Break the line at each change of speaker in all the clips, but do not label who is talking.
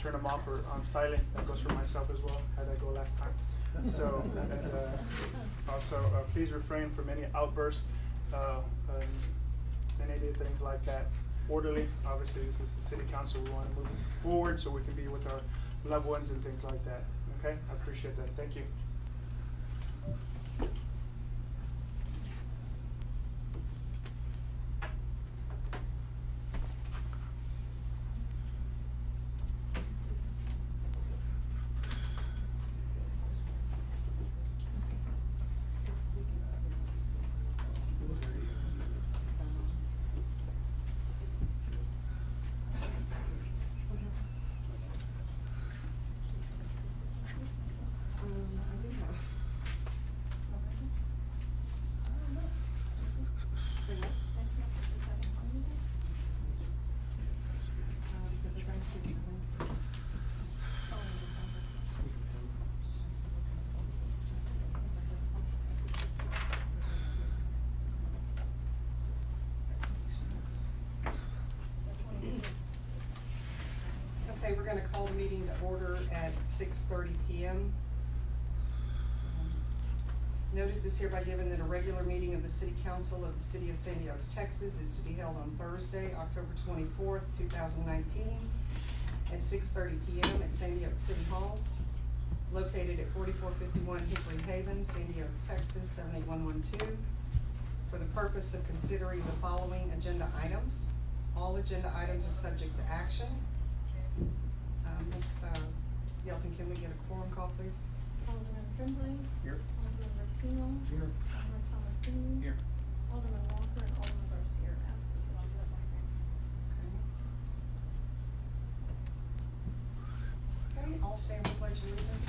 turn them off or on silent. That goes for myself as well. How'd I go last time? So, and also, please refrain from any outbursts, any things like that. Orderly. Obviously, this is the city council. We want to move forward so we can be with our loved ones and things like that. Okay? I appreciate that. Thank you.
Okay, we're gonna call the meeting to order at 6:30 p.m. Notice is hereby given that a regular meeting of the City Council of the City of Sandy Oaks, Texas is to be held on Thursday, October 24th, 2019 at 6:30 p.m. at Sandy Oaks City Hall, located at 4451 Hickory Haven, Sandy Oaks, Texas 78112, for the purpose of considering the following agenda items. All agenda items are subject to action. Ms. Yelton, can we get a quorum call, please?
Alderman Tremblay.
Here.
Alderman Rufino.
Here.
Alderman Thomasini.
Here.
Alderman Walker and Alderman Garcia are absent.
Okay, all stand for pledge of allegiance.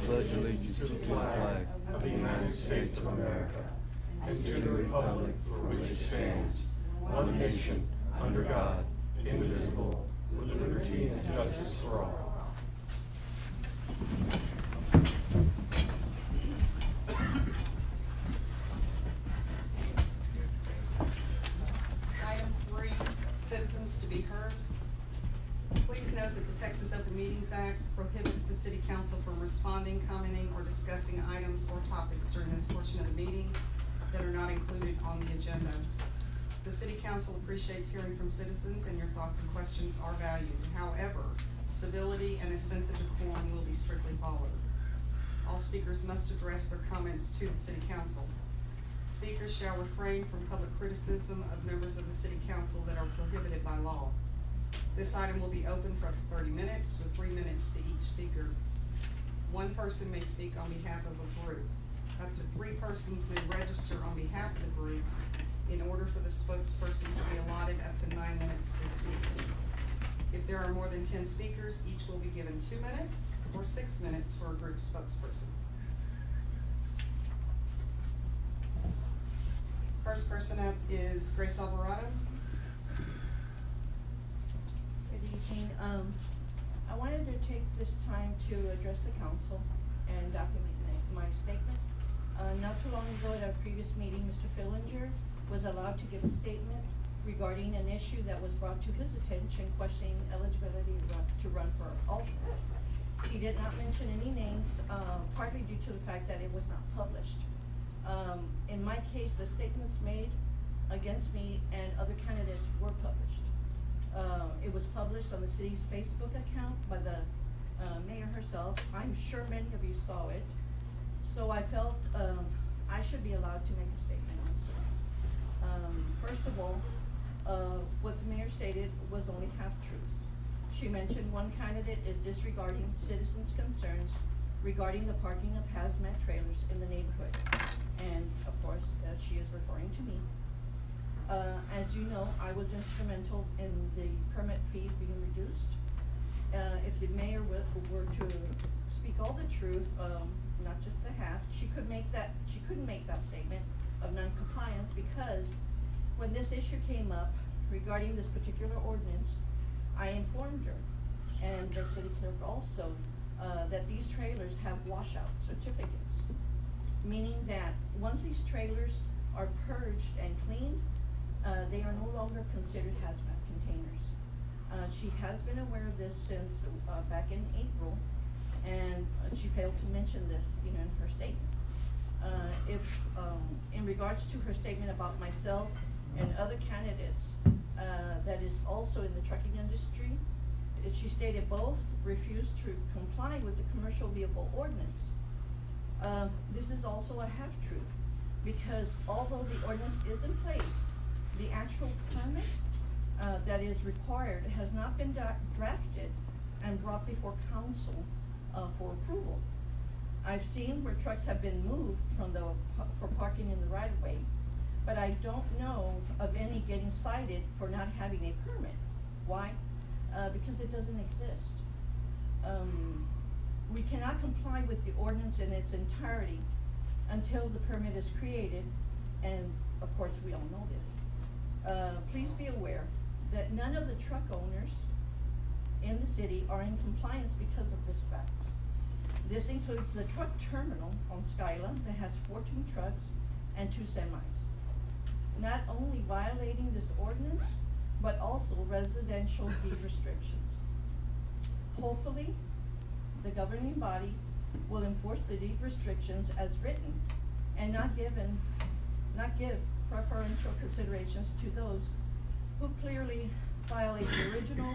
Pledge allegiance to the flag of the United States of America and to the republic for which it stands, one nation, under God, indivisible, with liberty and justice for all.
Item 3, citizens to be heard. Please note that the Texas Open Meetings Act prohibits the City Council from responding, commenting, or discussing items or topics during this portion of the meeting that are not included on the agenda. The City Council appreciates hearing from citizens, and your thoughts and questions are valued. However, civility and a sense of decorum will be strictly followed. All speakers must address their comments to the City Council. Speakers shall refrain from public criticism of members of the City Council that are prohibited by law. This item will be open for up to 30 minutes, with 3 minutes to each speaker. One person may speak on behalf of a group. Up to 3 persons may register on behalf of the group in order for the spokesperson to be allotted up to 9 minutes to speak. If there are more than 10 speakers, each will be given 2 minutes or 6 minutes for a group spokesperson. First person up is Grace Alvarado.
Good evening. I wanted to take this time to address the council and document my statement. Not too long ago at our previous meeting, Mr. Fillinger was allowed to give a statement regarding an issue that was brought to his attention, questioning eligibility to run for alternate. He did not mention any names, partly due to the fact that it was not published. In my case, the statements made against me and other candidates were published. It was published on the city's Facebook account by the mayor herself. I'm sure many of you saw it. So I felt I should be allowed to make a statement also. First of all, what the mayor stated was only half-truths. She mentioned one candidate is disregarding citizens' concerns regarding the parking of hazmat trailers in the neighborhood. And of course, she is referring to me. As you know, I was instrumental in the permit fee being reduced. If the mayor were to speak all the truth, not just the half, she couldn't make that statement of non-compliance, because when this issue came up regarding this particular ordinance, I informed her and the city clerk also that these trailers have washout certificates, meaning that once these trailers are purged and cleaned, they are no longer considered hazmat containers. She has been aware of this since, back in April, and she failed to mention this, in her statement. In regards to her statement about myself and other candidates, that is also in the trucking industry, she stated both refused to comply with the commercial vehicle ordinance. This is also a half-truth, because although the ordinance is in place, the actual permit that is required has not been drafted and brought before council for approval. I've seen where trucks have been moved for parking in the right of way, but I don't know of any getting cited for not having a permit. Why? Because it doesn't exist. We cannot comply with the ordinance in its entirety until the permit is created, and of course we all know this. Please be aware that none of the truck owners in the city are in compliance because of this fact. This includes the truck terminal on Skyla that has 14 trucks and 2 semis. Not only violating this ordinance, but also residential deed restrictions. Hopefully, the governing body will enforce the deed restrictions as written and not give preferential considerations to those who clearly violate the original,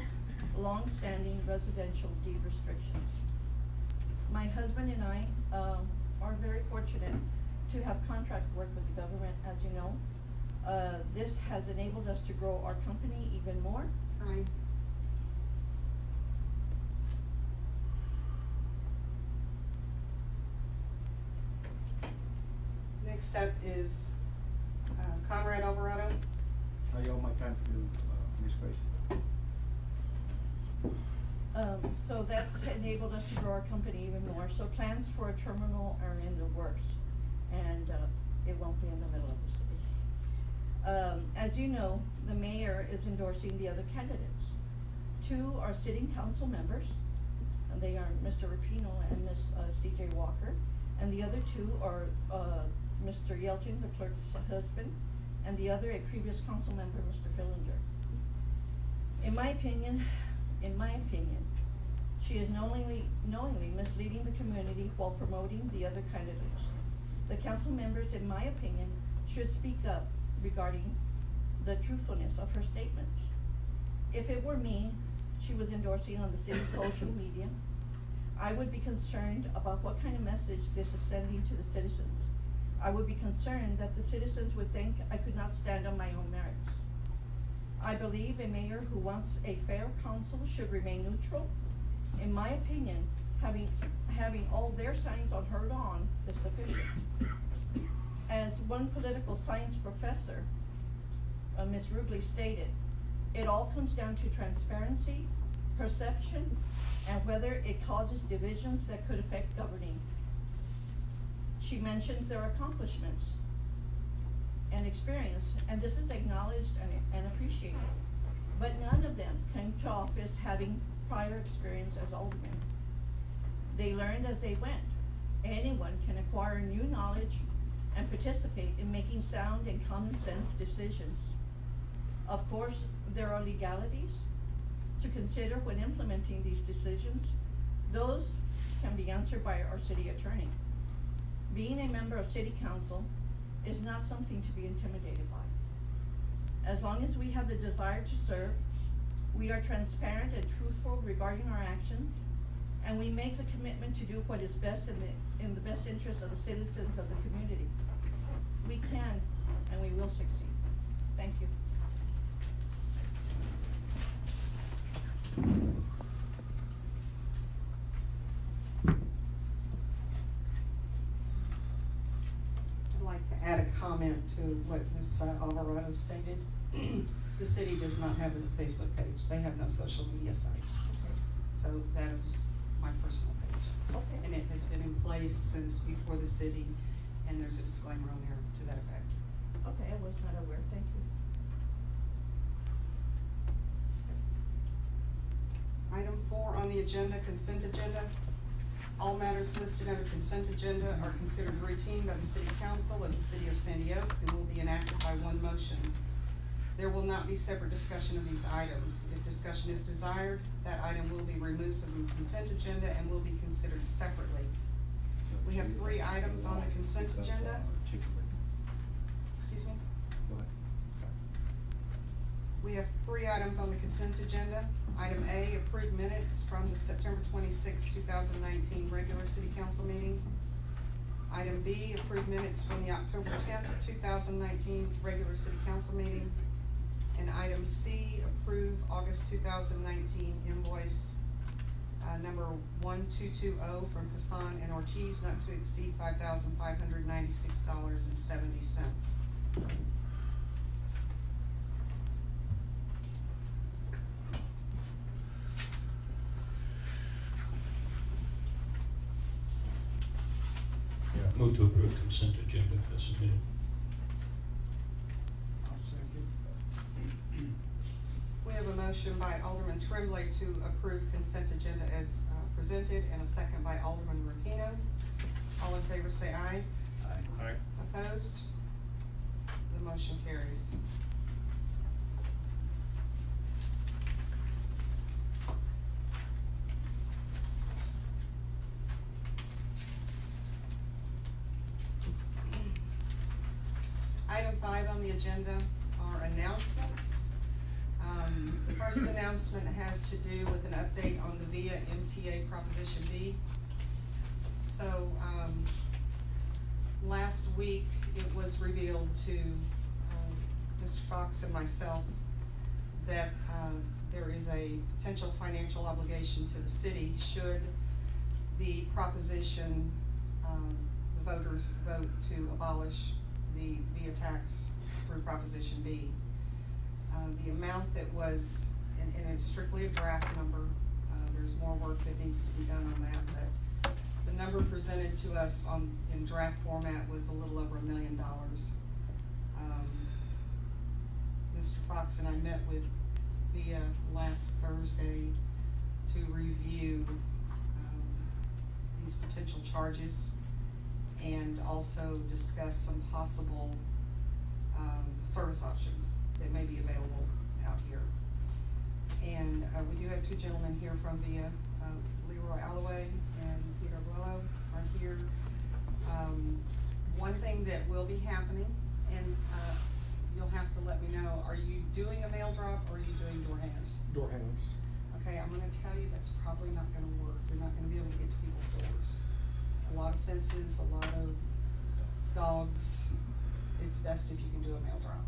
long-standing residential deed restrictions. My husband and I are very fortunate to have contract work with the government, as you know. This has enabled us to grow our company even more.
Time. Next up is Comrade Alvarado.
I owe my time to Ms. Grace.
So that's enabled us to grow our company even more. So plans for a terminal are in the works, and it won't be in the middle of the city. As you know, the mayor is endorsing the other candidates. 2 are sitting council members, and they are Mr. Rapino and Ms. C.J. Walker, and the other 2 are Mr. Yelton, the clerk's husband, and the other a previous council member, Mr. Fillinger. In my opinion, she is knowingly misleading the community while promoting the other candidates. The council members, in my opinion, should speak up regarding the truthfulness of her statements. If it were me, she was endorsing on the city's social media, I would be concerned about what kind of message this is sending to the citizens. I would be concerned that the citizens would think I could not stand on my own merits. I believe a mayor who wants a fair council should remain neutral. In my opinion, having all their signs on her lawn is sufficient. As one political science professor, Ms. Rugley stated, it all comes down to transparency, perception, and whether it causes divisions that could affect governing. She mentions their accomplishments and experience, and this is acknowledged and appreciated. But none of them came to office having prior experience as aldermen. They learned as they went. Anyone can acquire new knowledge and participate in making sound and common sense decisions. Of course, there are legalities to consider when implementing these decisions. Those can be answered by our city attorney. Being a member of city council is not something to be intimidated by. As long as we have the desire to serve, we are transparent and truthful regarding our actions, and we make the commitment to do what is best in the best interest of the citizens of the community. We can and we will succeed. Thank you.
I'd like to add a comment to what Ms. Alvarado stated. The city does not have a Facebook page. They have no social media sites. So that is my personal page.
Okay.
And it has been in place since before the city, and there's a disclaimer on there to that effect.
Okay, I was not aware. Thank you.
Item 4 on the agenda, consent agenda. All matters listed under consent agenda are considered routine by the City Council of the City of Sandy Oaks and will be enacted by one motion. There will not be separate discussion of these items. If discussion is desired, that item will be removed from the consent agenda and will be considered separately. We have 3 items on the consent agenda. Excuse me?
Go ahead.
We have 3 items on the consent agenda. Item A, approved minutes from the September 26, 2019 regular city council meeting. Item B, approved minutes from the October 10th, 2019 regular city council meeting. And item C, approve August 2019 invoice number 1220 from Hassan and Ortiz, not to exceed $5,596.70.
Move to approve consent agenda as submitted.
We have a motion by Alderman Tremblay to approve consent agenda as presented, and a second by Alderman Rapino. All in favor say aye.
Aye.
Opposed? The motion carries. Item 5 on the agenda are announcements. The first announcement has to do with an update on the VIA MTA Proposition B. So, last week it was revealed to Mr. Fox and myself that there is a potential financial obligation to the city should the proposition, the voters vote to abolish the VIA tax through Proposition B. The amount that was, and it's strictly a draft number, there's more work that needs to be done on that, but the number presented to us in draft format was a little over $1 million. Mr. Fox and I met with VIA last Thursday to review these potential charges and also discuss some possible service options that may be available out here. And we do have 2 gentlemen here from VIA, Leroy Alloway and Peter Abuelo are here. One thing that will be happening, and you'll have to let me know, are you doing a mail drop or are you doing door hangers?
Door hangers.
Okay, I'm gonna tell you that's probably not gonna work. You're not gonna be able to get to people's doors. A lot of fences, a lot of dogs. It's best if you can do a mail drop.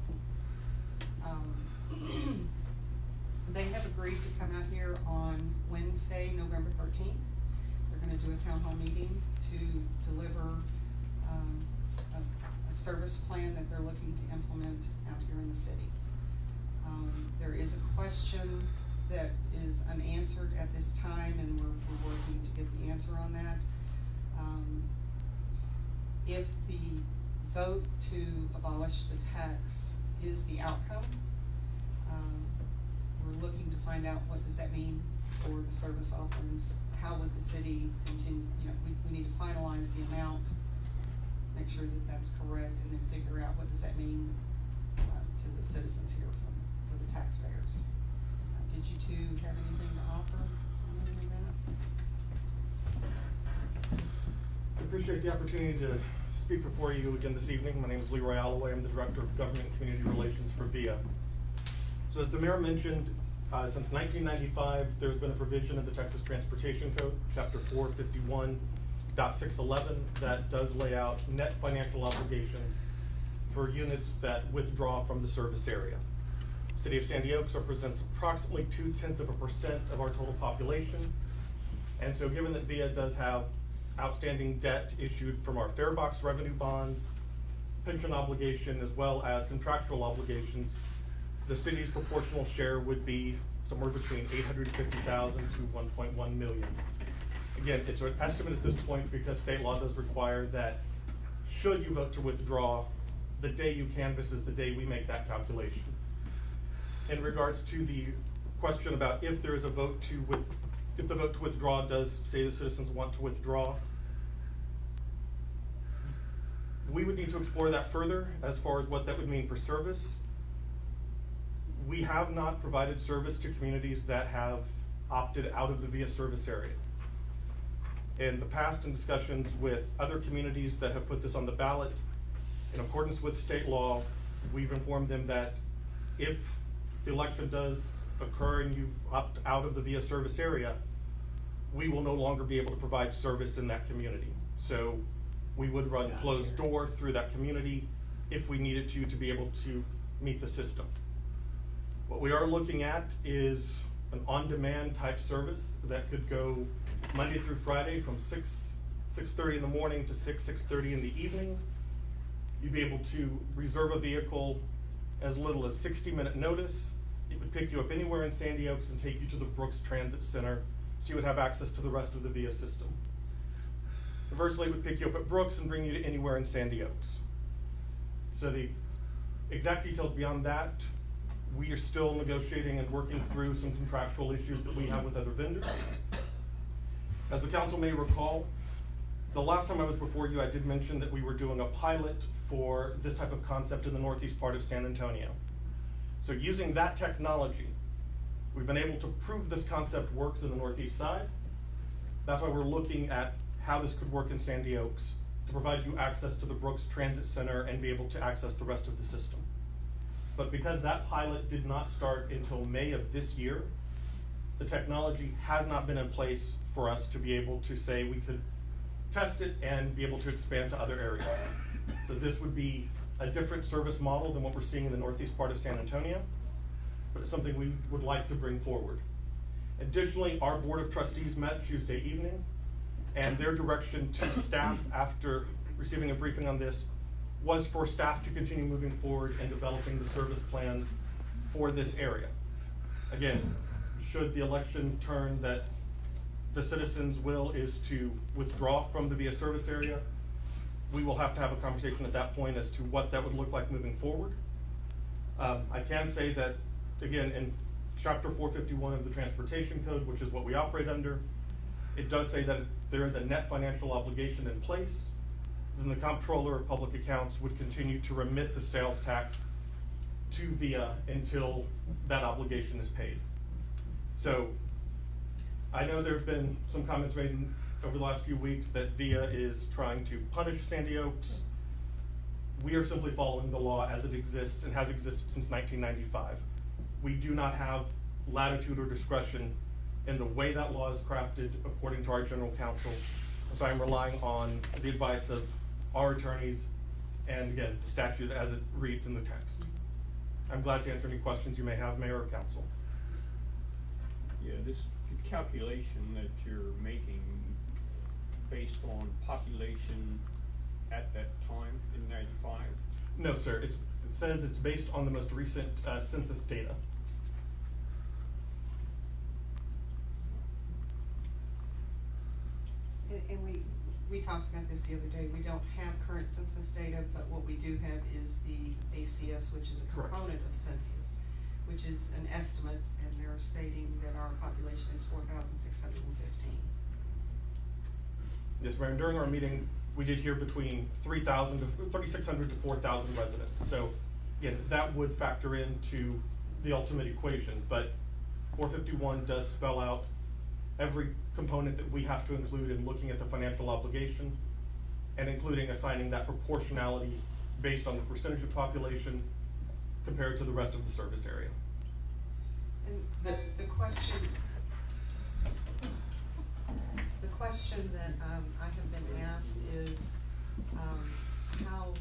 They have agreed to come out here on Wednesday, November 13th. They're gonna do a town hall meeting to deliver a service plan that they're looking to implement out here in the city. There is a question that is unanswered at this time, and we're working to get the answer on that. If the vote to abolish the tax is the outcome, we're looking to find out what does that mean for the service offerings. How would the city continue, we need to finalize the amount, make sure that that's correct, and then figure out what does that mean to the citizens here for the taxpayers. Did you two have anything to offer on any of that?
I appreciate the opportunity to speak before you again this evening. My name is Leroy Alloway. I'm the Director of Government and Community Relations for VIA. So as the Mayor mentioned, since 1995, there's been a provision in the Texas Transportation Code, Chapter 451.611, that does lay out net financial obligations for units that withdraw from the service area. City of Sandy Oaks represents approximately 0.2% of our total population. And so given that VIA does have outstanding debt issued from our fare box revenue bonds, pension obligation, as well as contractual obligations, the city's proportional share would be somewhere between $850,000 to $1.1 million. Again, it's an estimate at this point because state law does require that should you vote to withdraw, the day you canvass is the day we make that calculation. In regards to the question about if there is a vote to if the vote to withdraw does say the citizens want to withdraw, we would need to explore that further as far as what that would mean for service. We have not provided service to communities that have opted out of the VIA service area. In the past, in discussions with other communities that have put this on the ballot, in accordance with state law, we've informed them that if the election does occur and you opt out of the VIA service area, we will no longer be able to provide service in that community. So we would run closed door through that community if we needed to be able to meet the system. What we are looking at is an on-demand type service that could go Monday through Friday from 6:30 in the morning to 6:30 in the evening. You'd be able to reserve a vehicle as little as 60-minute notice. It would pick you up anywhere in Sandy Oaks and take you to the Brooks Transit Center, so you would have access to the rest of the VIA system. Conversely, it would pick you up at Brooks and bring you to anywhere in Sandy Oaks. So the exact details beyond that, we are still negotiating and working through some contractual issues that we have with other vendors. As the council may recall, the last time I was before you, I did mention that we were doing a pilot for this type of concept in the northeast part of San Antonio. So using that technology, we've been able to prove this concept works in the northeast side. That's why we're looking at how this could work in Sandy Oaks to provide you access to the Brooks Transit Center and be able to access the rest of the system. But because that pilot did not start until May of this year, the technology has not been in place for us to be able to say we could test it and be able to expand to other areas. So this would be a different service model than what we're seeing in the northeast part of San Antonio, but it's something we would like to bring forward. Additionally, our Board of Trustees met Tuesday evening, and their direction to staff after receiving a briefing on this was for staff to continue moving forward and developing the service plans for this area. Again, should the election turn that the citizens' will is to withdraw from the VIA service area, we will have to have a conversation at that point as to what that would look like moving forward. I can say that, again, in Chapter 451 of the Transportation Code, which is what we operate under, it does say that if there is a net financial obligation in place, then the Comptroller of Public Accounts would continue to remit the sales tax to VIA until that obligation is paid. So I know there have been some comments made over the last few weeks that VIA is trying to punish Sandy Oaks. We are simply following the law as it exists and has existed since 1995. We do not have latitude or discretion in the way that law is crafted according to our general counsel. So I'm relying on the advice of our attorneys and, again, the statute as it reads in the text. I'm glad to answer any questions you may have, Mayor or Council.
Yeah, this calculation that you're making based on population at that time in 95?
No, sir. It says it's based on the most recent census data.
And we talked about this the other day. We don't have current census data, but what we do have is the ACS, which is a
Correct.
component of census, which is an estimate, and they're stating that our population is 4,615.
Yes, ma'am. During our meeting, we did hear between 3,600 to 4,000 residents. So, again, that would factor into the ultimate equation. But 451 does spell out every component that we have to include in looking at the financial obligation, and including assigning that proportionality based on the percentage of population compared to the rest of the service area.
And the question that I have been asked is how,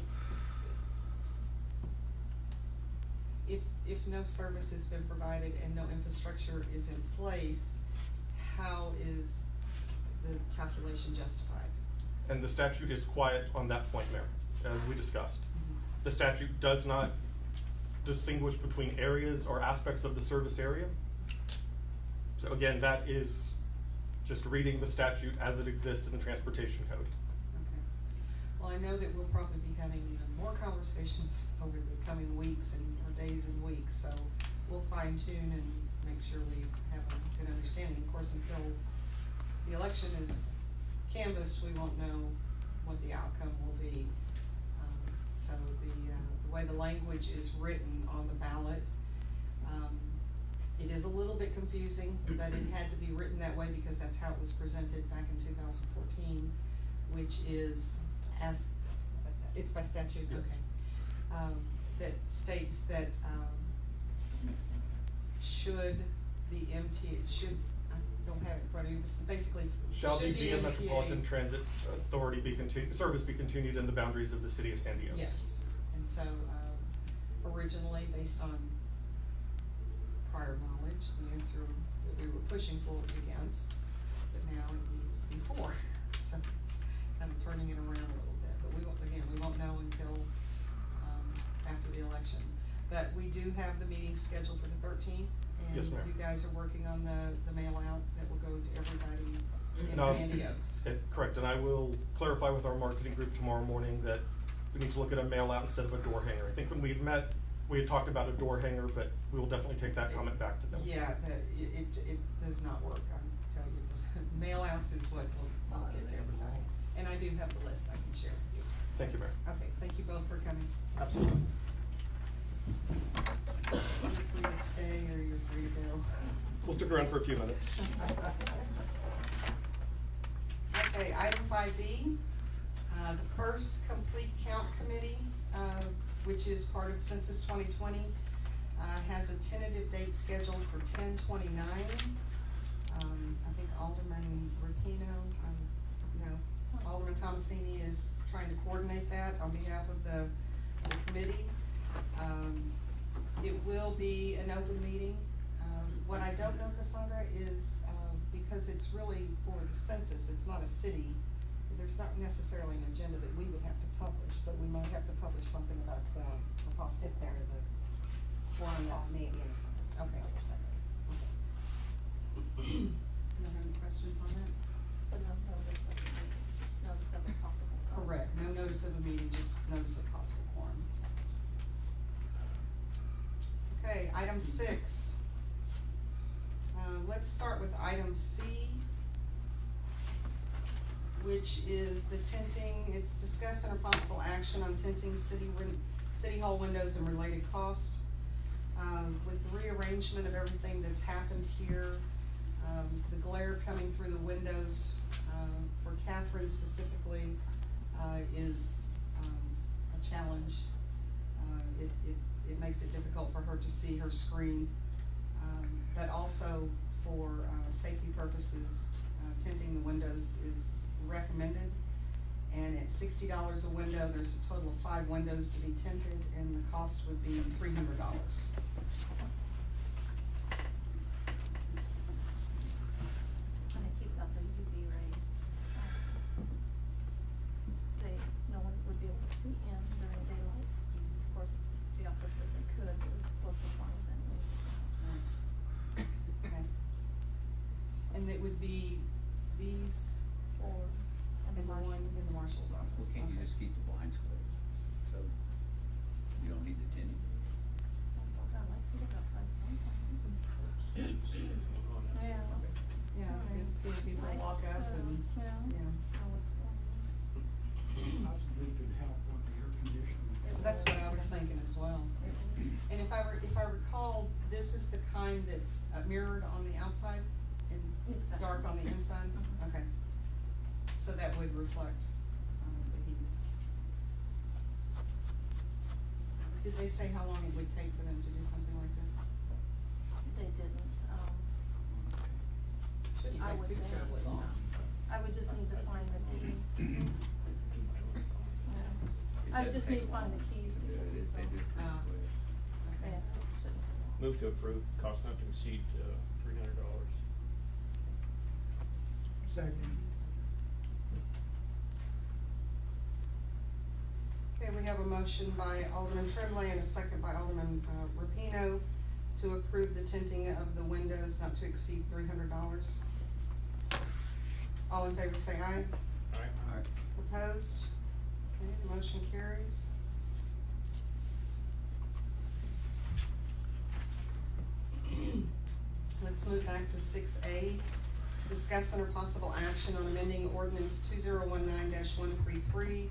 if no service has been provided and no infrastructure is in place, how is the calculation justified?
And the statute is quiet on that point, Mayor, as we discussed. The statute does not distinguish between areas or aspects of the service area. So again, that is just reading the statute as it exists in the Transportation Code.
Okay. Well, I know that we'll probably be having even more conversations over the coming weeks or days and weeks, so we'll fine tune and make sure we have a good understanding. Of course, until the election is canvassed, we won't know what the outcome will be. So the way the language is written on the ballot, it is a little bit confusing, but it had to be written that way because that's how it was presented back in 2014, which is as, it's by statute,
Yes.
okay. That states that, should the MTA, I don't have it in front of you, this is basically,
Shall the
should
VA
MTA
Metropolitan Transit Authority service be continued in the boundaries of the city of San Diego?
Yes, and so, originally, based on prior knowledge, the answer that we were pushing for was against, but now it needs to be for. So it's kind of turning it around a little bit, but we won't, again, we won't know until, after the election. But we do have the meeting scheduled for the 13th, and
Yes, ma'am.
you guys are working on the mail out that will go to everybody in
No,
Sandy Oaks.
Correct, and I will clarify with our marketing group tomorrow morning that we need to look at a mail out instead of a door hanger. I think when we had met, we had talked about a door hanger, but we will definitely take that comment back to them.
Yeah, it does not work, I'm telling you, this, mail outs is what will get to everybody. And I do have the list I can share with you.
Thank you, Mayor.
Okay, thank you both for coming.
Absolutely.
You're free to stay or you're free to go.
We'll stick around for a few minutes.
Okay, item 5B, the first complete count committee, which is part of Census 2020, has a tentative date scheduled for 10/29. I think Alderman Rapino, no, Alderman Tomasini is trying to coordinate that on behalf of the committee. It will be an open meeting. What I don't know, Cassandra, is, because it's really for the census, it's not a city, there's not necessarily an agenda that we would have to publish, but we might have to publish something about, a possible.
If there is a forum that may be in attendance.
Okay. You have any questions on that?
But no notice of the meeting, just notice of a possible.
Correct, no notice of a meeting, just notice of possible quorum. Okay, item 6. Let's start with item C, which is the tinting. It's discuss and possible action on tinting city hall windows and related cost. With the rearrangement of everything that's happened here, the glare coming through the windows, for Catherine specifically, is a challenge. It makes it difficult for her to see her screen, but also for safety purposes, tinting the windows is recommended. And at $60 a window, there's a total of 5 windows to be tinted, and the cost would be $300.
And it keeps out the UV rays. No one would be able to see in during daylight. Of course, the opposite, they could, but we close the blinds anyways.
Okay. And it would be these
Or, and
and the one in the marshal's
Well,
office.
can't you
Okay.
just keep the blinds closed? So you don't need the tinting?
I like to look outside sometimes. Yeah.
Yeah, just see people
Nice,
walk up and,
yeah.
yeah.
Know what's going on.
Possibly could help on the air conditioning.
That's what I was thinking as well. And if I recall, this is the kind that's mirrored on the outside and
Exactly.
dark on the inside?
Mhm.
Okay. So that would reflect, the heat. Did they say how long it would take for them to do something like this?
They didn't,
Shouldn't
I
take
would
too
think,
terribly long.
I would just need to find the keys. Yeah. I just need to find the keys to get these
They do.
on.
Okay.
Yeah, shouldn't.
Move to approve, cost not to exceed, $300.
Second.
Okay, we have a motion by Alderman Tremblay and a second by Alderman, Rapino to approve the tinting of the windows not to exceed $300. All in favor say aye.
Aye.
Alright.
Opposed? Okay, the motion carries. let's move back to 6A. Discuss under possible action on amending ordinance 2019-133,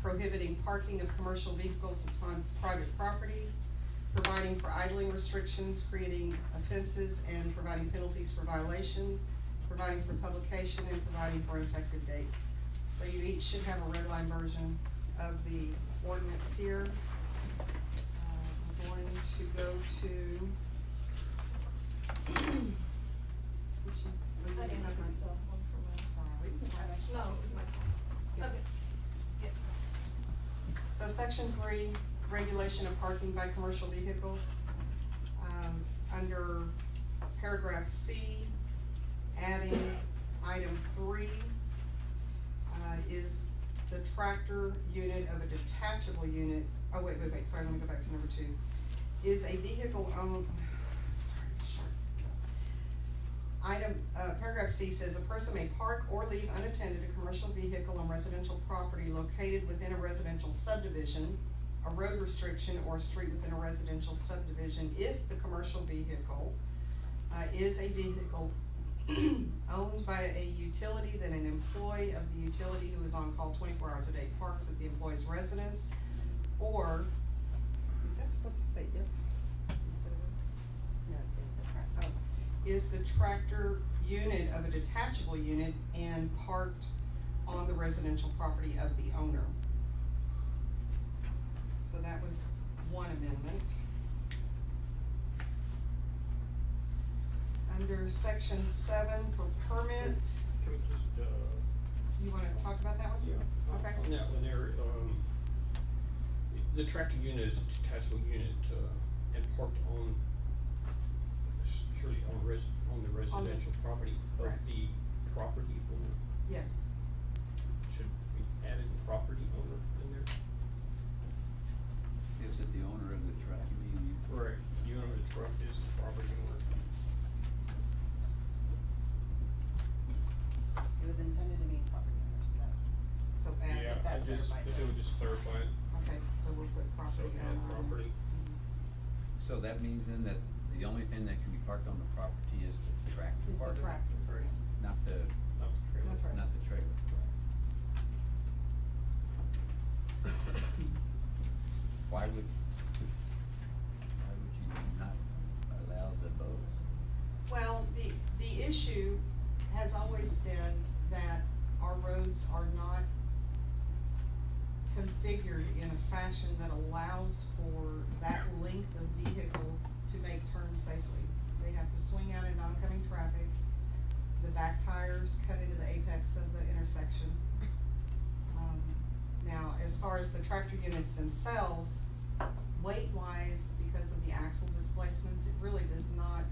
prohibiting parking of commercial vehicles upon private property, providing for idling restrictions, creating offenses, and providing penalties for violation, providing for publication, and providing for an effective date. So you each should have a red line version of the ordinance here. We're going to go to.
I didn't have myself one for myself. No, it was my fault. Okay. Yeah.
So section 3, regulation of parking by commercial vehicles. Under paragraph C, adding item 3, is the tractor unit of a detachable unit, oh wait, sorry, let me go back to number 2. Is a vehicle owned, paragraph C says, a person may park or leave unattended a commercial vehicle on residential property located within a residential subdivision, a road restriction, or a street within a residential subdivision if the commercial vehicle is a vehicle owned by a utility that an employee of the utility who is on call 24 hours a day parks at the employee's residence, or, is that supposed to say if? Instead of is?
No, it's the tractor.
Oh, is the tractor unit of a detachable unit and parked on the residential property of the owner. So that was one amendment. Under section 7 for permit,
Can we just,
you wanna talk about that one?
yeah.
Okay.
On that one there, the tractor unit is a detachable unit, and parked on, surely on the residential property of
Correct.
the property owner.
Yes.
Should we add in property owner in there?
Is it the owner of the truck, you mean?
Right, the owner of the truck is the property owner.
It was intended to mean property owners, so
So add,
Yeah,
that
I just,
clarifies
it
it.
would just clarify it,
okay, so we'll put
so
property
add
owner.
property.
So that means then that the only thing that can be parked on the property is the tractor
It's
part
the
of it?
tractor,
Right.
yes.
Not the,
Not the trailer.
Not trailer.
not the trailer. Why would you not allow the boats?
Well, the issue has always been that our roads are not configured in a fashion that allows for that length of vehicle to make turns safely. They have to swing out into oncoming traffic. The back tires cut into the apex of the intersection. Now, as far as the tractor units themselves, weight-wise, because of the axle displacements, it really does not,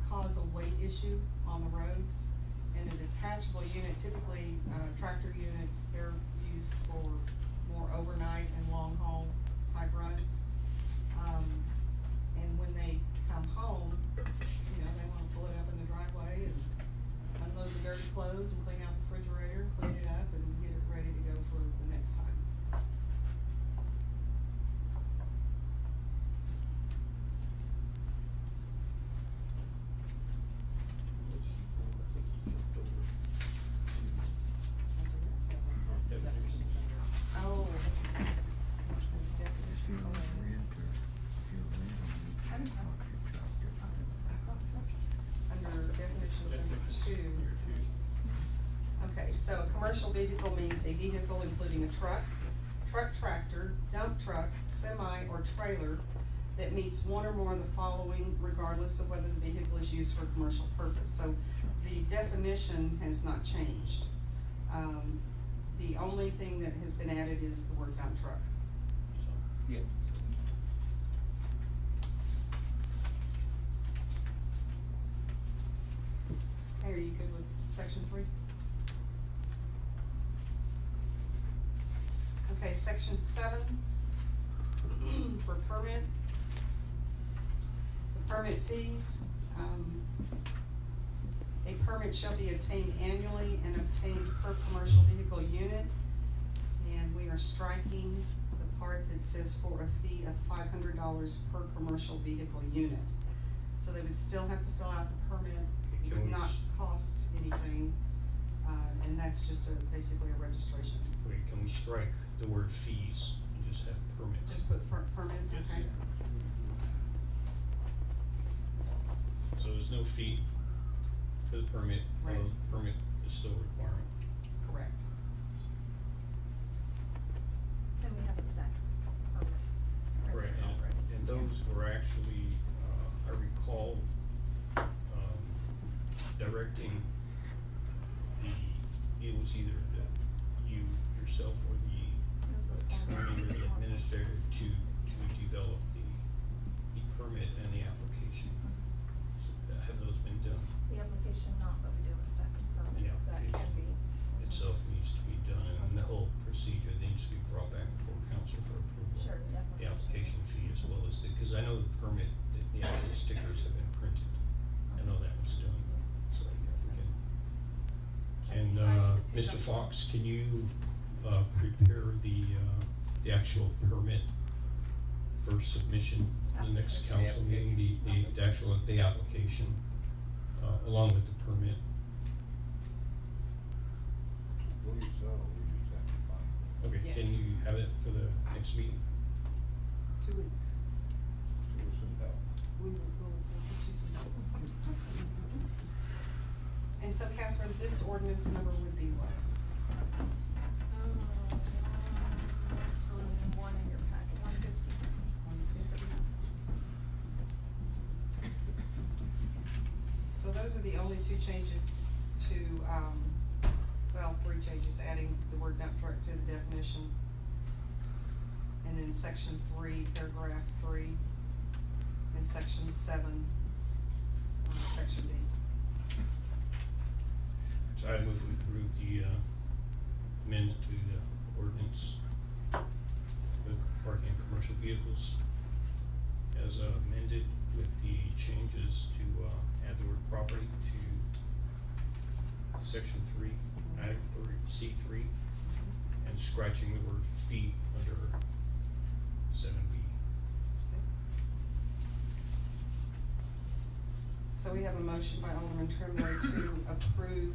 cause a weight issue on the roads. And a detachable unit, typically, tractor units, they're used for more overnight and long-haul type runs. And when they come home, you know, they wanna pull it up in the driveway and unload the dirty clothes and clean out the refrigerator, clean it up and get it ready to go for the next time.
Let's keep going. I think he jumped over. Definitions.
Oh. Definitions. Under definitions number 2. Okay, so a commercial vehicle means a vehicle including a truck, tractor, dump truck, semi, or trailer that meets one or more of the following regardless of whether the vehicle is used for a commercial purpose. So the definition has not changed. The only thing that has been added is the word dump truck.
Yeah.
Hey, are you good with section 3? Okay, section 7, for permit. The permit fees, a permit shall be obtained annually and obtained per commercial vehicle unit. And we are striking the part that says for a fee of $500 per commercial vehicle unit. So they would still have to fill out the permit, it
Can
would
we
not
s-
cost anything, and that's just basically a registration.
Wait, can we strike the word fees and just have permit?
Just put permit,
Yes.
okay?
So there's no fee for the permit,
Right.
although the permit is still a requirement.
Correct.
And we have a stack of permits
Right,
printed already.
and those were actually, I recall, directing it was either you yourself or the attorney or the administrator to develop the permit and the application. So, have those been done?
The application not, but we do have a stack of permits that can be.
Itself needs to be done, and the whole procedure needs to be brought back before council for approval.
Sure, the
The application
application.
fee as well as because I know the permit, the actual stickers have been printed. I know that was done, so yeah, we can. And, Mr. Fox, can you, prepare the actual permit for submission in the next
Application.
council meeting, the actual, the application, along with the permit?
Believe so, we just have to find.
Okay,
Yes.
can you have it for the next meeting?
2 weeks.
Give us some help.
We'll get you some help. And so Catherine, this ordinance number would be what?
It's the one in your packet, 150.
So those are the only two changes to, well, 3 changes, adding the word dump truck to the definition. And then section 3, paragraph 3, and section 7, section B.
So I move we approve the amendment to the ordinance for parking commercial vehicles as amended with the changes to add the word property to section 3, add the word C3, and scratching the word fee under 7B.
So we have a motion by Alderman Tremblay to approve,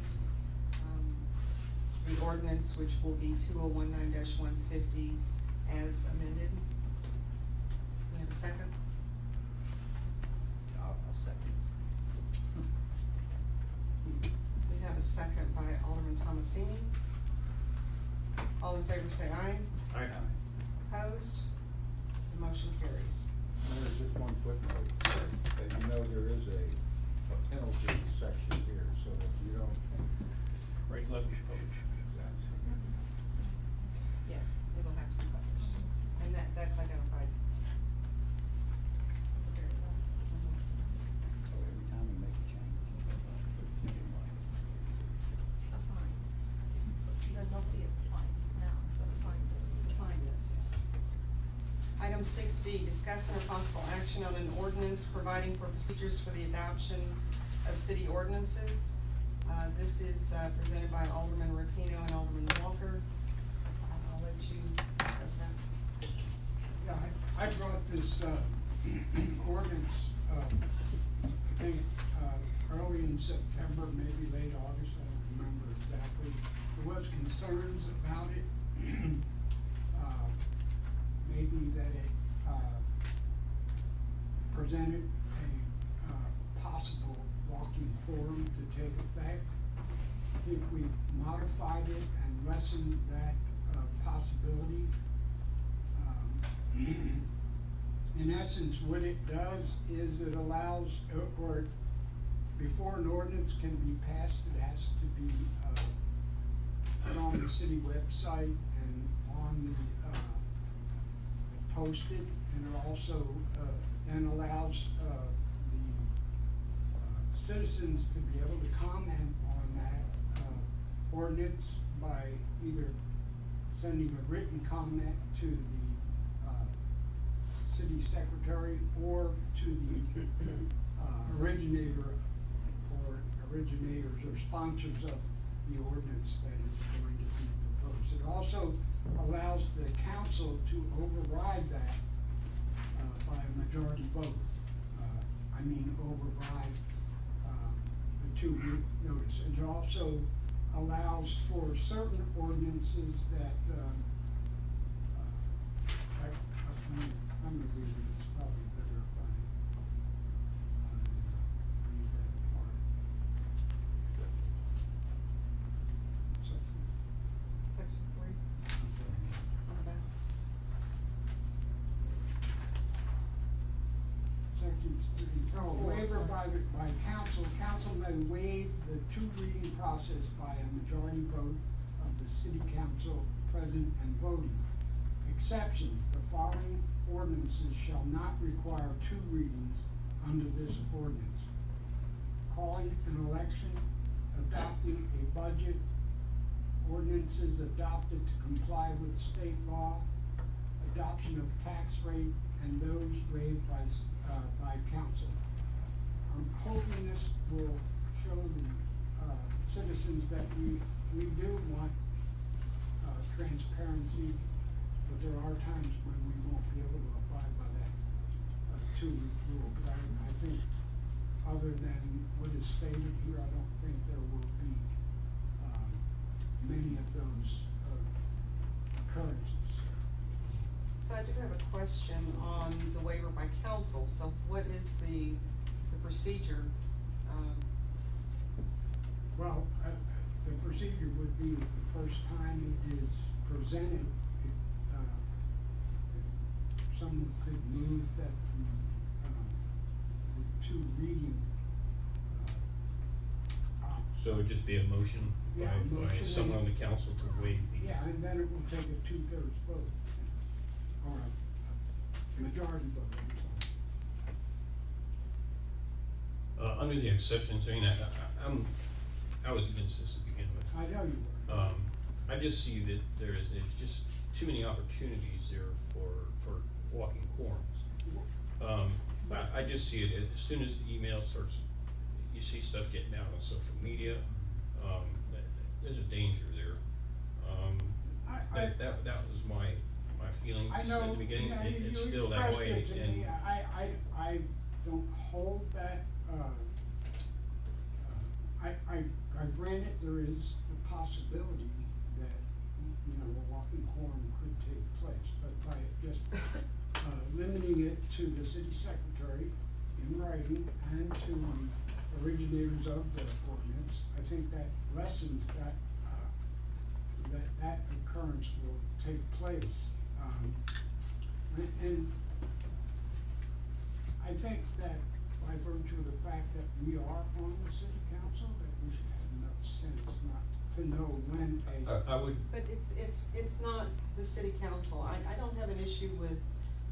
the ordinance, which will be 2019-150 as amended. We have a second?
I'll second.
We have a second by Alderman Thomasini. All in favor say aye.
Aye.
Opposed? The motion carries.
There's just one footnote, that you know there is a penalty section here, so if you don't.
Right, let me
Yes, it'll have to be published. And that's identified.
At the very last.
So every time we make a change,
A fine. There's no fee applies now, but a fine's a
Fine, yes. Item 6B, discussing a possible action on an ordinance providing for procedures for the adoption of city ordinances. This is presented by Alderman Rapino and Alderman Walker. I'll let you discuss that.
Yeah, I brought this, ordinance, I think, early in September, maybe late August, I don't remember exactly. There was concerns about it. Maybe that it, presented a, possible walking forum to take effect. I think we modified it and lessened that, possibility. In essence, what it does is it allows, or before an ordinance can be passed, it has to be, put on the city website and on the, posted, and it also, then allows, the citizens to be able to comment on that, ordinance by either sending a written comment to the, city secretary or to the, originator or originators or sponsors of the ordinance that is going to be proposed. It also allows the council to override that vote. Override, the 2-week notice. And it also allows for certain ordinances that, I'm gonna read it, it's probably better if I read that part.
Section 3, on the back.
Section 3, waiver by council. Council may waive the 2 reading process by a majority vote of the city council present and voting. Exceptions, the following ordinances shall not require 2 readings under this ordinance: calling an election, adopting a budget, ordinances adopted to comply with state law, adoption of tax rate, and those waived by council. I'm hoping this will show the citizens that we do want transparency, but there are times when we won't be able to abide by that 2-week rule. But I think, other than what is stated here, I don't think there will be many of those occurrences.
So I do have a question on the waiver by council. So what is the procedure?
Well, the procedure would be the first time it is presented, someone could move that the 2 reading.
So it'd just be a motion
Yeah,
by
motion
someone on
and-
the council to waive the.
Yeah, and then it will take a 2/3 vote, or a majority vote, I'm sorry.
Under the exceptions, I mean, I was against this to begin with.
I know you were.
I just see that there's just too many opportunities there for walking quorums. I just see it, as soon as the email starts, you see stuff getting out on social media, there's a danger there. That was my feelings
I
at
know,
the beginning,
yeah,
it's
you
still that
expressed
way,
it to
and.
me. I don't hold that, I grant it, there is the possibility that, a walking quorum could take place, but by just, limiting it to the city secretary in writing and to the originators of the ordinance, I think that lessens that, that occurrence will take place. And I think that by virtue of the fact that we are on the city council, that we should have enough sense not to know when
I would,
But it's not the city council. I don't have an issue with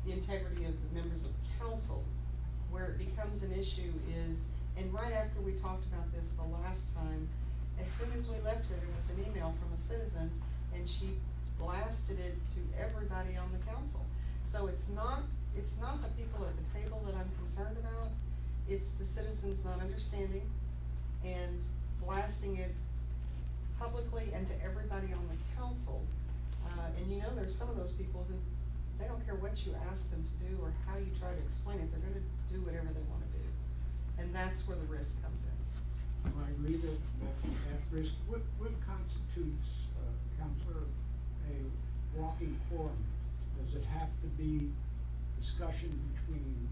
the integrity of the members of council. Where it becomes an issue is, and right after we talked about this the last time, as soon as we left here, there was an email from a citizen, and she blasted it to everybody on the council. So it's not the people at the table that I'm concerned about, it's the citizens not understanding and blasting it publicly and to everybody on the council. And there's some of those people who, they don't care what you ask them to do or how you try to explain it, they're gonna do whatever they wanna do. And that's where the risk comes in.
I agree that risk, what constitutes, Counselor, a walking quorum? Does it have to be discussion between,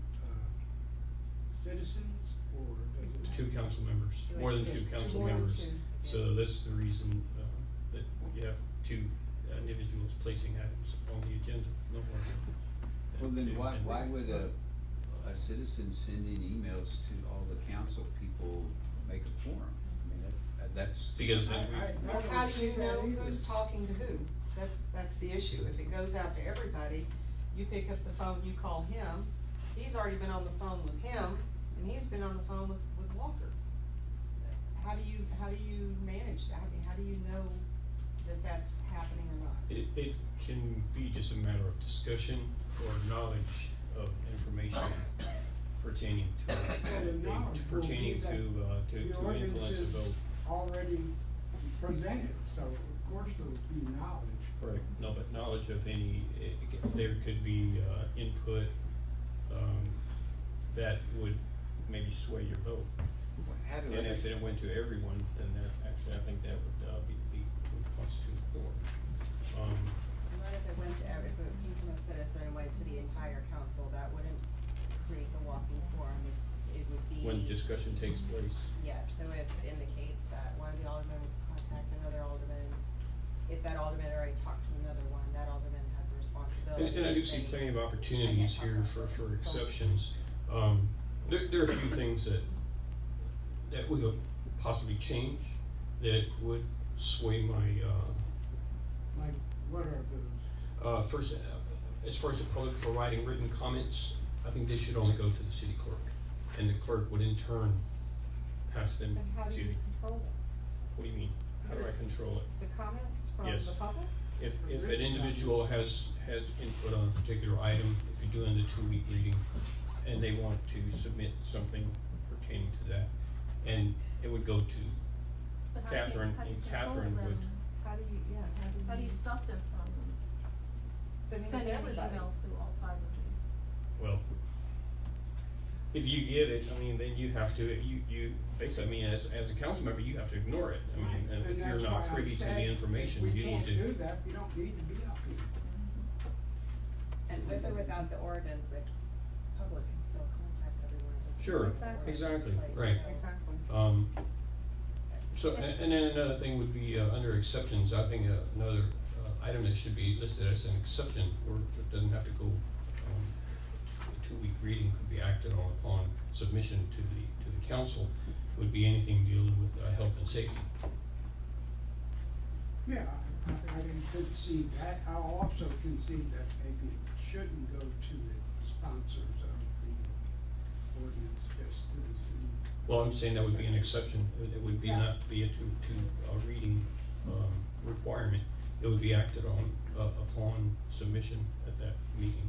citizens, or does it have?
2 council members, more than 2
Yes,
council
more than
members.
2,
So
yes.
that's the reason, that you have 2 individuals placing items on the agenda, no more than.
Well, then
2.
why
And-
would a citizen sending emails to all the council people make a quorum? I mean, that's.
Because
I
then we.
Well,
don't
how do
see
you know
that either.
who's talking to who? That's the issue. If it goes out to everybody, you pick up the phone, you call him, he's already been on the phone with him, and he's been on the phone with Walker. How do you manage that? I mean, how do you know that that's happening or not?
It can be just a matter of discussion or knowledge of information pertaining to,
Well, the knowledge will be
pertaining
that
to
the
influence
ordinance
a
is
vote.
already presented, so of course there would be knowledge.
Correct. No, but knowledge of any, there could be, input, that would maybe sway your vote.
How do
And
I-
if it went to everyone, then that, actually, I think that would, would constitute four.
And what if it went to every, if it came from a citizen and went to the entire council, that wouldn't create the walking forum, it would be.
When discussion takes place.
Yes, so if in the case that one of the aldermen contacted another alderman, if that alderman already talked to another one, that alderman has the responsibility.
And I do see
of
plenty of
saying,
opportunities here for exceptions. There are a few things that we could possibly change that would sway my,
Like, what are those?
first, as far as the public providing written comments, I think they should only go to the city clerk. And the clerk would in turn pass them
And how do
to,
you control it?
what do you mean? How do I control it?
The comments from
Yes.
the public?
If an individual has input on a particular item, if you're doing the 2-week reading, and they want to submit something pertaining to that, and it would go to
But how do you-
Catherine,
how do you
and
control
Catherine would,
them?
How do you, yeah,
How do you stop them from
sending it
sending
to
an
everybody?
email to all 5 of you?
well, if you get it, I mean, then you have to, you basically, I mean, as a council member, you have to ignore it. I mean, and if you're
that's
not
why I
privy to the
said,
information,
if
you need to.
we can't do that, we don't need to be up here.
And with or without the ordinance, the public can still contact everyone. It doesn't
Sure,
matter if the ordinance is in
exactly,
place,
right.
so-
Exactly.
So, and then another thing would be, under exceptions, I think another, item that should be listed as an exception, or it doesn't have to go, a 2-week reading could be acted on upon submission to the council, would be anything dealing with, health and safety.
Yeah, I can concede that. I'll also concede that maybe it shouldn't go to the sponsors of the ordinance, just to the city.
Well, I'm saying that would be an exception, it would be
Yeah.
not be a reading, requirement, it would be acted on, upon submission at that meeting.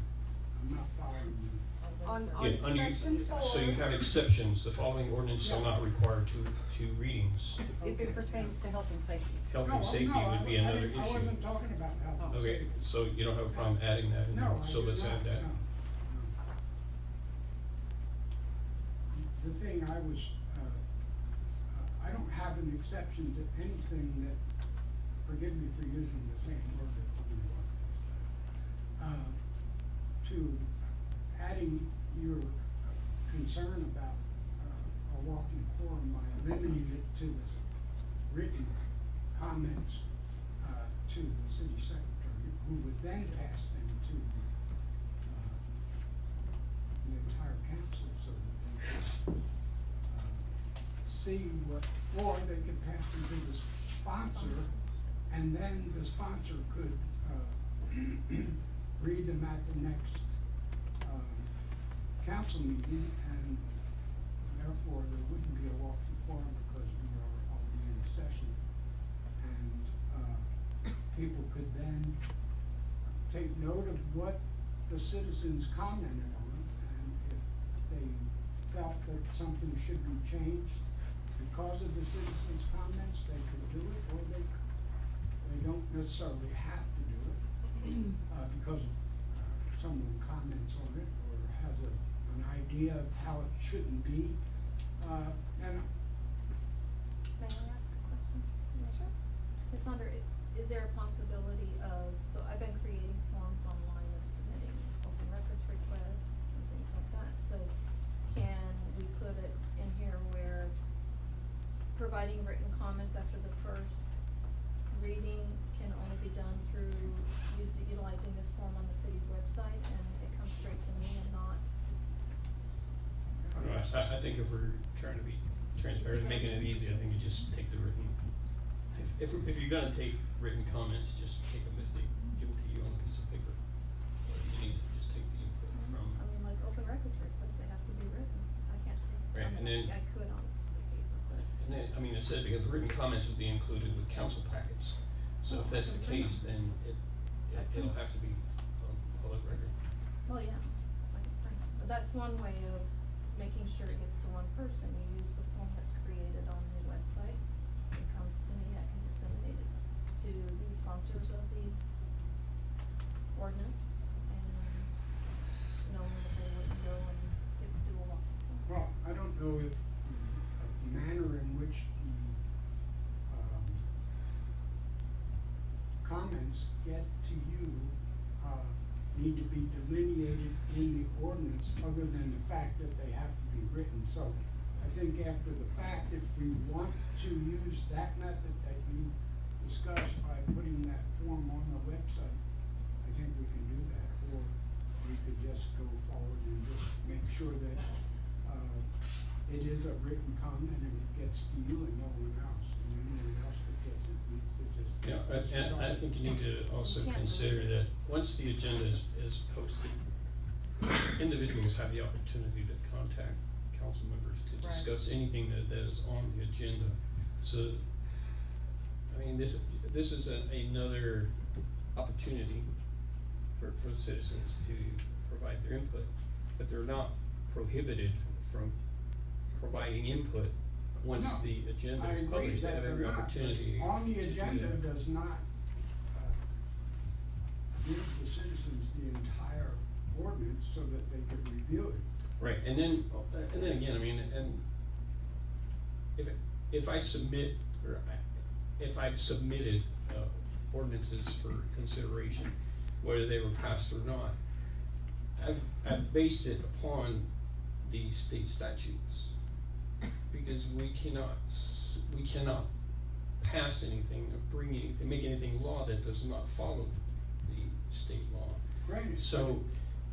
I'm not following you.
On
Yeah, under-
section four.
So you have exceptions, the following ordinance shall not require two readings.
If it pertains to health and safety.
Health
No,
and safety
no,
would be
I
another
didn't- I
issue.
wasn't talking about health and
Okay,
safety.
so you don't have a problem adding that in there,
No, I
so
do
let's
not,
add that.
no. The thing I was, I don't have an exception to anything that, forgive me for using the same word that's on the ordinance, to adding your concern about a walking forum by limiting it to the written comments to the city secretary, who would then pass them to the entire council, so that they could see what, or they could pass them to the sponsor, and then the sponsor could read them at the next council meeting, and therefore there wouldn't be a walking forum because we are already in session. And people could then take note of what the citizens commented on, and if they felt that something should be changed because of the citizens' comments, they could do it, or they don't necessarily have to do it because someone comments on it or has an idea of how it shouldn't be. And
May I ask a question? Sure. Cassandra, is there a possibility of, so I've been creating forms online of submitting open records requests and things like that, so can we put it in here where providing written comments after the first reading can only be done through utilizing this form on the city's website, and it comes straight to me and not?
I think if we're trying to be transparent, making it easy, I think you just take the written, if you're gonna take written comments, just take them, if they give it to you on a piece of paper. Or you need to just take the input from,
I mean, like open records requests, they have to be written. I can't take,
Right,
I
and
mean,
then-
I could on a piece of paper, but.
and then, I mean, it said, because the written comments would be included with council packets. So if that's the case, then it'll have to be public record.
Well, yeah, but that's one way of making sure it gets to one person. You use the form that's created on the website. It comes to me, I can disseminate it to the sponsors of the ordinance, and knowing that they wouldn't go and do a walk
know if the manner in which the comments get to you, need to be delineated in the ordinance, other than the fact that they have to be written. So I think after the fact, if we want to use that method that you discussed by putting that form on the website, I think we can do that. Or we could just go forward and just make sure that, it is a written comment and it gets to you and no one else. And anyone else that gets it needs to just.
Yeah, and I think you need to also consider that once the agenda is posted, individuals have the opportunity to contact council members to
Right.
discuss anything that is on the agenda. So, I mean, this is another opportunity for citizens to provide their input, but they're not prohibited from providing input once
No,
the agenda
I
is
agree
published. They
that
have
they're
every
not, but
opportunity
on the
to do
agenda
that.
does not, give the citizens the entire ordinance so that they could review it.
Right, and then again, I mean, and if I submit, or if I've submitted, ordinances for consideration, whether they were passed or not, I've based it upon the state statutes. Because we cannot pass anything, or bring anything, make anything law that does not follow the state law.
Granted.
So,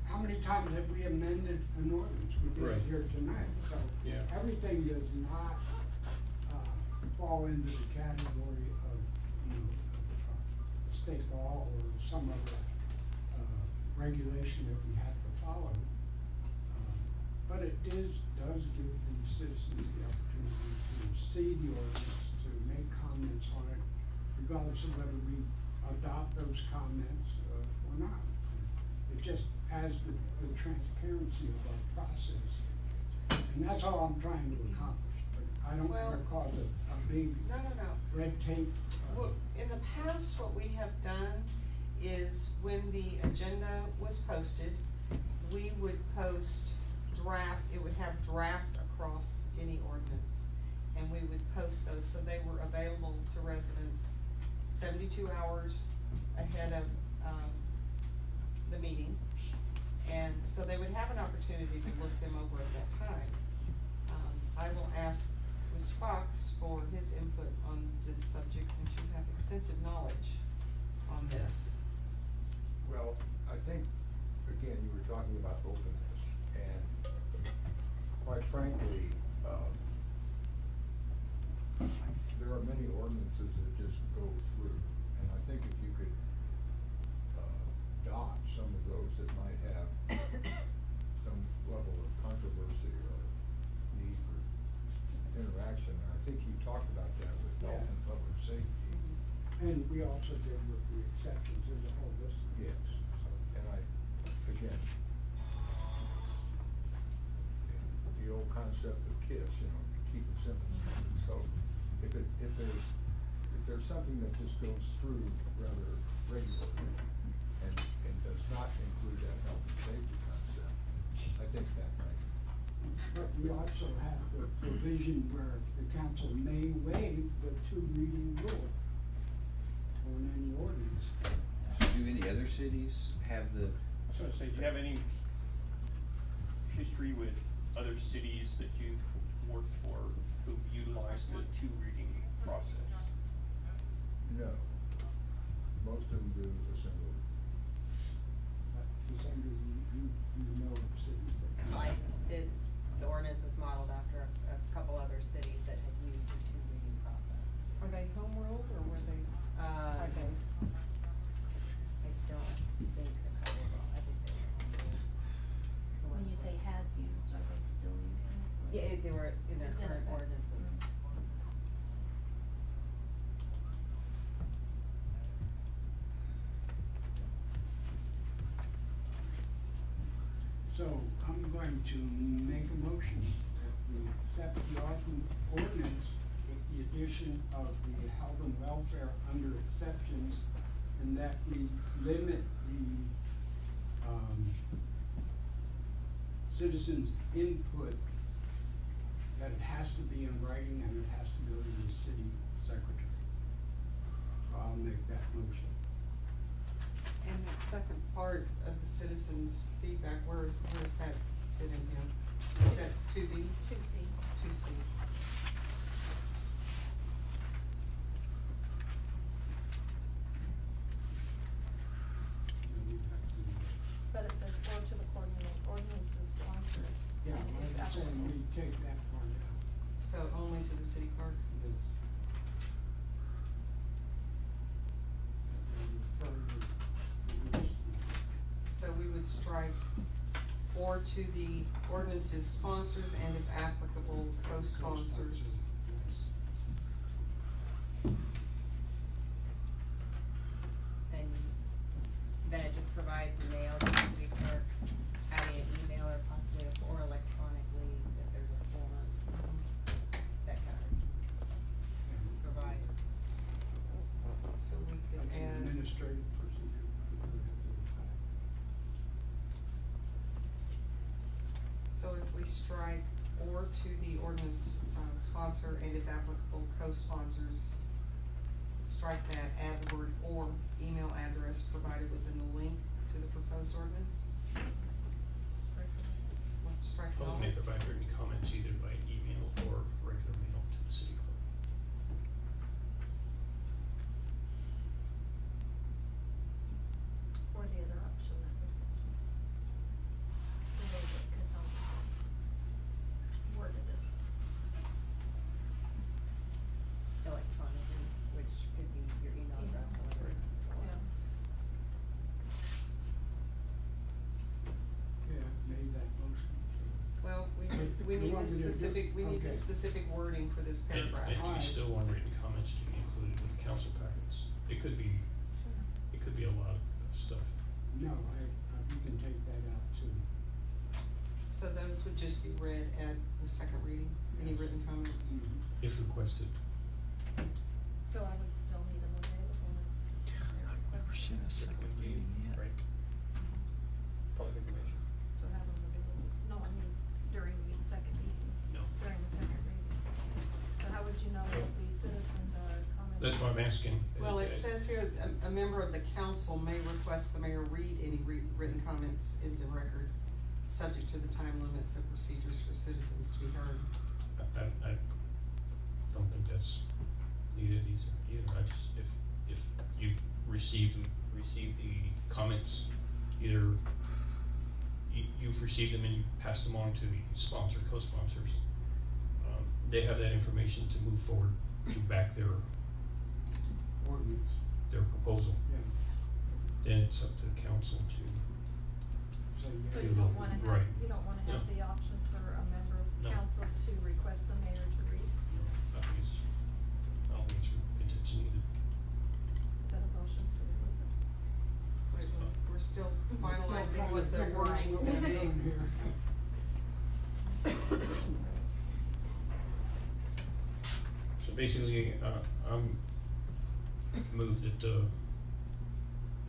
How many times have we amended an ordinance? We did
Right.
it here tonight, so.
Yeah.
Everything does not, fall into the category of, state law or some other, regulation that we have to follow. But it does give the citizens the opportunity to see the ordinance, to make comments on it, regardless of whether we adopt those comments, or not. It just adds the transparency of our process. And that's all I'm trying to accomplish, but I don't
Well-
wanna cause a big
No, no, no.
red tape.
Well, in the past, what we have done is when the agenda was posted, we would post draft, it would have draft across any ordinance. And we would post those, so they were available to residents 72 hours ahead of, the meeting. And so they would have an opportunity to look them over at that time. I will ask Mr. Fox for his input on this subject, since you have extensive knowledge on this.
Well, I think, again, you were talking about openness, and quite frankly, there are many ordinances that just go through, and I think if you could, dot some of those that might have some level of controversy or need for interaction, I think you talked about that with health and public safety.
And we also did with the exceptions, there's a whole list of
Yes, and again, the old concept of KISS, keep it simple. So if there's something that just goes through rather regularly and does not include that health and safety concept, I think that might.
But we also have the provision where the council may waive the 2 reading rule on any ordinance.
Do any other cities have the,
I was gonna say, do you have any history with other cities that you've worked for who've utilized the 2 reading process?
No. Most of them do a single.
Cassandra, you know of cities that.
I did, the ordinance was modeled after a couple other cities that had used a 2 reading process.
Are they home ruled, or were they?
I
Okay.
don't think a couple of them, I think they were.
When you say have used, are they still using it?
Yeah, they were in their
It's in
current
effect.
ordinances.
So I'm going to make a motion that we accept the ordinance with the addition of the health and welfare under exceptions, and that we limit the, citizens' input that it has to be in writing and it has to go to the city secretary. So I'll make that motion.
And that second part of the citizens' feedback, where is that fit in here? Is that 2B?
2C.
2C.
And we'd have to,
But it says or to the ordinances sponsors.
yeah,
and if
like I'm saying,
applicable.
we take that part out.
So only to the city clerk?
Yes. And then further,
So we would strike or to the ordinances sponsors and if applicable, co-sponsors.
And then it just provides a mail to the city clerk, adding an email or possibly or electronically if there's a form. That kind of provide.
So we could
That's an
add,
administrative procedure.
so if we strike or to the ordinance sponsor and if applicable, co-sponsors, strike that, add the word or email address provided within the link to the proposed ordinance. Strike it all.
Public may provide written comments either by email or regular mail to the city clerk.
Or the other option that was mentioned. The way that Cassandra worded it.
Electronically, which could be your email address or whatever.
Yeah.
Yeah, made that motion.
Well, we
You
need
want
the
me to do-
specific, we need the
okay.
specific wording for this
And
paragraph.
do you
Alright.
still want written comments to be included with the council packets? It could be a lot of stuff.
No, we can take that out too.
So those would just be read at the second reading, any written comments?
If requested.
So I would still need them available if they're requested.
Recommend you, right? Public information.
So have them available, no, I mean, during the second meeting.
No.
During the second reading. So how would you know that the citizens are commenting?
That's what I'm asking.
Well, it says here, a member of the council may request the mayor read any written comments into record, subject to the time limits and procedures for citizens to be heard.
I don't think that's needed either. I just, if you receive the comments, either you've received them and you pass them on to the sponsor, co-sponsors, they have that information to move forward to back their
Ordinance,
proposal.
yeah.
Then it's up to the council to,
So
So
yeah.
you don't wanna have,
Right.
you don't wanna have
No.
the option for a member of
No.
council to request the mayor to read?
I don't think it's needed.
Is that a motion to remove it?
We're still finalizing what the
Figure out
wording's
what
gonna
we're
be.
doing here.
So basically, I'm moved that,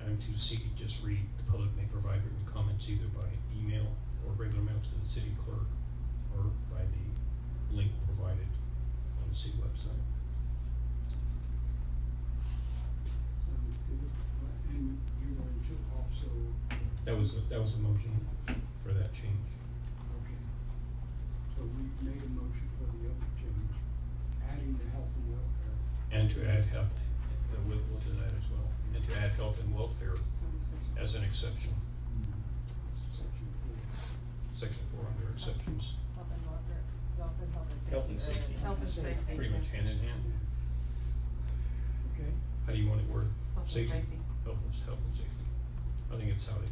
item 2C, just read, the public may provide written comments either by email or regular mail to the city clerk or by the link provided on the city website.
Sounds good. And you're going to also,
That was a motion for that change.
okay. So we made a motion for the other change, adding the health and welfare.
And to add health, we'll do that as well, and to add health and welfare as an exception,
Section 4.
section 4 under exceptions.
Health and welfare, you also
Health and safety.
Health and safety.
Pretty much
yes.
hand in hand.
Okay,
How do you want it worded?
Health and safety.
Health and safety. I think it's how the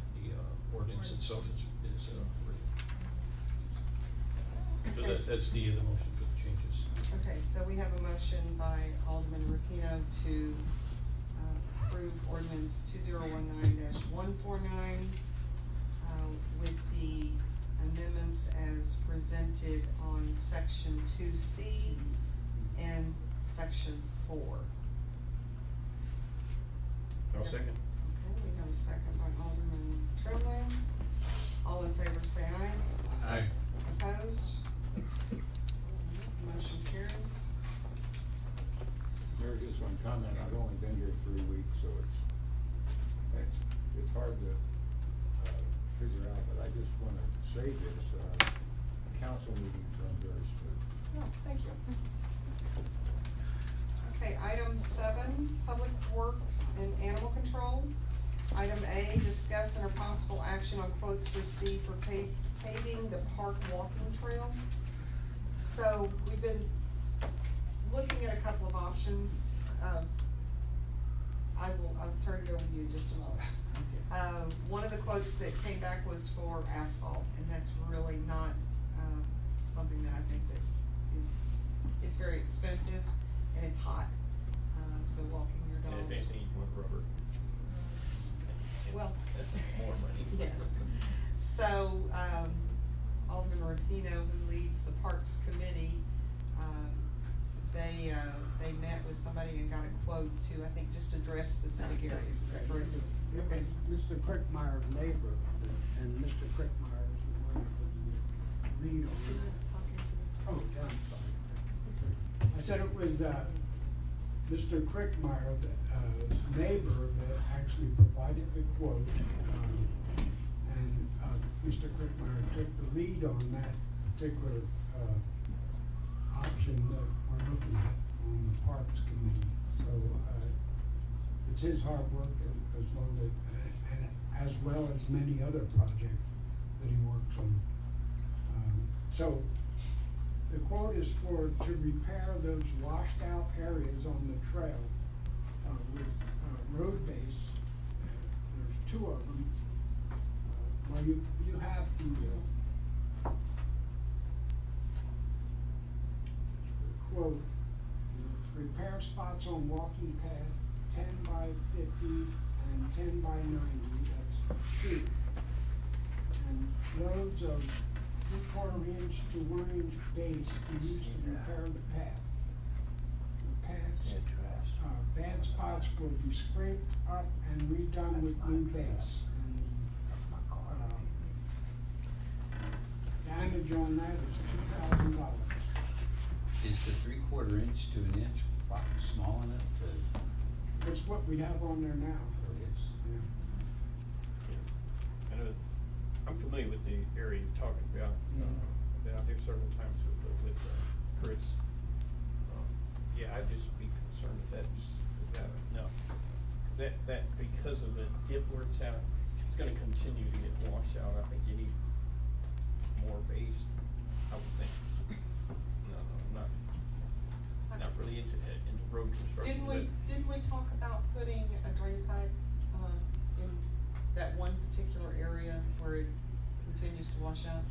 ordinance itself is written. So
Okay.
that's the motion for the changes.
Okay, so we have a motion by Alderman Rapino to approve ordinance 2019-149 with the amendments as presented on section 2C and section 4.
I'll second.
Okay, we have a second by Alderman Tremblay. All in favor say aye.
Aye.
Opposed?
council meetings run very smooth.
Oh, thank you. Okay, item 7, Public Works and Animal Control. Item A, discuss and or possible action on quotes received for paving the park walking trail. So, we've been looking at a couple of options. I'll turn it over to you in just a moment. One of the quotes that came back was for asphalt, and that's really not, something that I think that it's very expensive and it's hot, so walking your dogs.
And if anything, you want rubber.
Well.
More money.
Yes. So, Alderman Rapino, who leads the Parks Committee, they met with somebody and got a quote to, I think, just address specific areas, is that correct? Okay.
Mr. Crickmeyer's neighbor, and Mr. Crickmeyer is the one who lead on that. Oh, yeah, I'm sorry. I said it was, Mr. Crickmeyer's neighbor that actually provided the quote. And Mr. Crickmeyer took the lead on that particular, option that we're looking at on the Parks Committee. So, it's his hard work as well as well as many other projects that he works on. So, the quote is to repair those washed out areas on the trail, with, road base. There's 2 of them. Well, you have the quote, repair spots on walking path 10 by 50 and 10 by 90, that's 2. And roads of 3/4 inch to 1 inch base to use to repair the path. The paths, bad spots will be scraped up and redone with new base. And the damage on that is $2,000.
Is the 3/4 inch to 1 inch small enough to?
It's what we have on there now.
It is.
Yeah.
I know, I'm familiar with the area you're talking about. I've been out there several times with Chris. Yeah, I'd just be concerned if is that enough? Cause that, because of the dip where it's at, it's gonna continue to get washed out. I think you need more base, I would think. No, I'm not really into road construction.
Didn't we talk about putting a drain pipe, in that one particular area where it continues to wash out?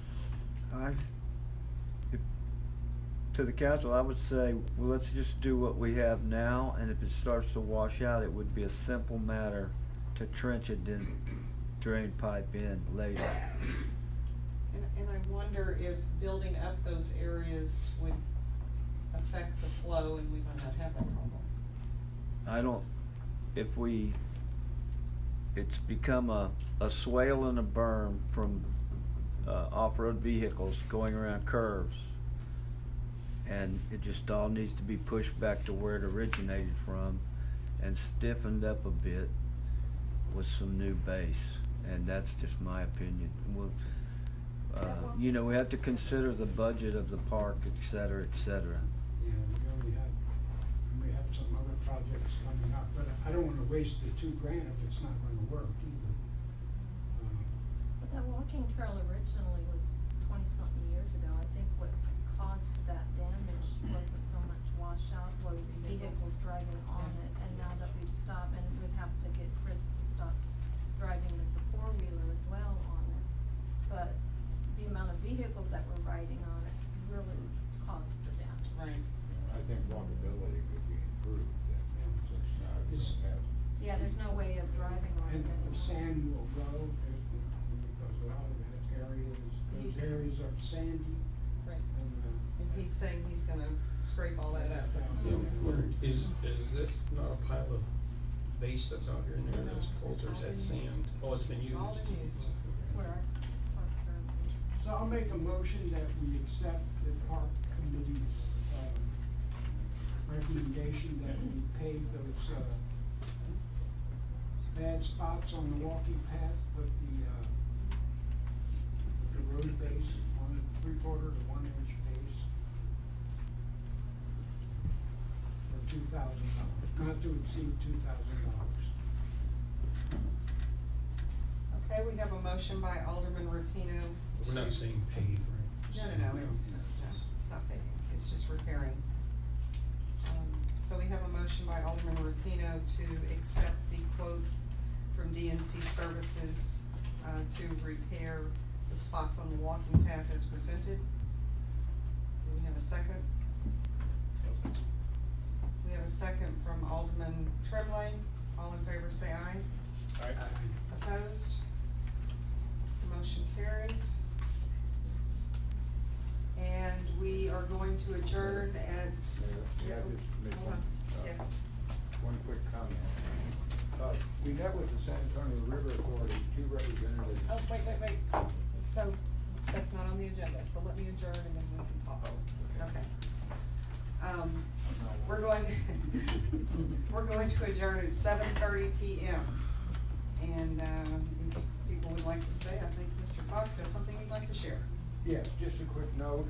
To the council, I would say, well, let's just do what we have now, and if it starts to wash out, it would be a simple matter to trench it and drain pipe in later.
And I wonder if building up those areas would affect the flow and we might not have that problem.
It's become a swale and a berm from, off-road vehicles going around curves. And it just all needs to be pushed back to where it originated from and stiffened up a bit with some new base. And that's just my opinion. We'll, we have to consider the budget of the park, et cetera, et cetera.
Yeah, we have some other projects coming up, but I don't wanna waste the $2,000 if it's not gonna work either.
But that walking trail originally was 20-something years ago. I think what's caused that damage wasn't so much washout, was vehicles driving on it. And now that we've stopped, and we'd have to get Chris to stop driving with the 4-wheeler as well on it. But the amount of vehicles that were riding on it really caused the damage.
Right.
I think walkability could be improved, since now you don't have.
Yeah, there's no way of driving on it
And
anymore.
the sand will go, because a lot of that those areas are sandy.
Right.
And
he's saying he's gonna scrape all that up.
Is this not a pile of base that's out here near those poles, or is that sand? Oh, it's been used.
It's all been used.
That's where our park currently is.
So I'll make a motion that we accept the park committee's, recommendation that we pave those, bad spots on the walking path with the road base on 3/4 to 1 not to exceed $2,000.
Okay, we have a motion by Alderman Rapino.
We're not
to-
saying paid, right?
No, it's not paving, it's just repairing. So we have a motion by Alderman Rapino to accept the quote from DNC Services, to repair the spots on the walking path as presented. Do we have a second? We have a second from Alderman Tremblay. All in favor say aye.
Aye.
Opposed? Motion carries. And we are going to adjourn at.
May I just make
Hold on. Yes.
one quick comment? We met with the San Antonio River Authority, 2 representatives.
Oh, wait. So, that's not on the agenda, so let me adjourn and then we can talk. Okay. We're going to adjourn at 7:30 PM. And, if people would like to stay, I think Mr. Fox has something he'd like to share.
Yes, just a quick note.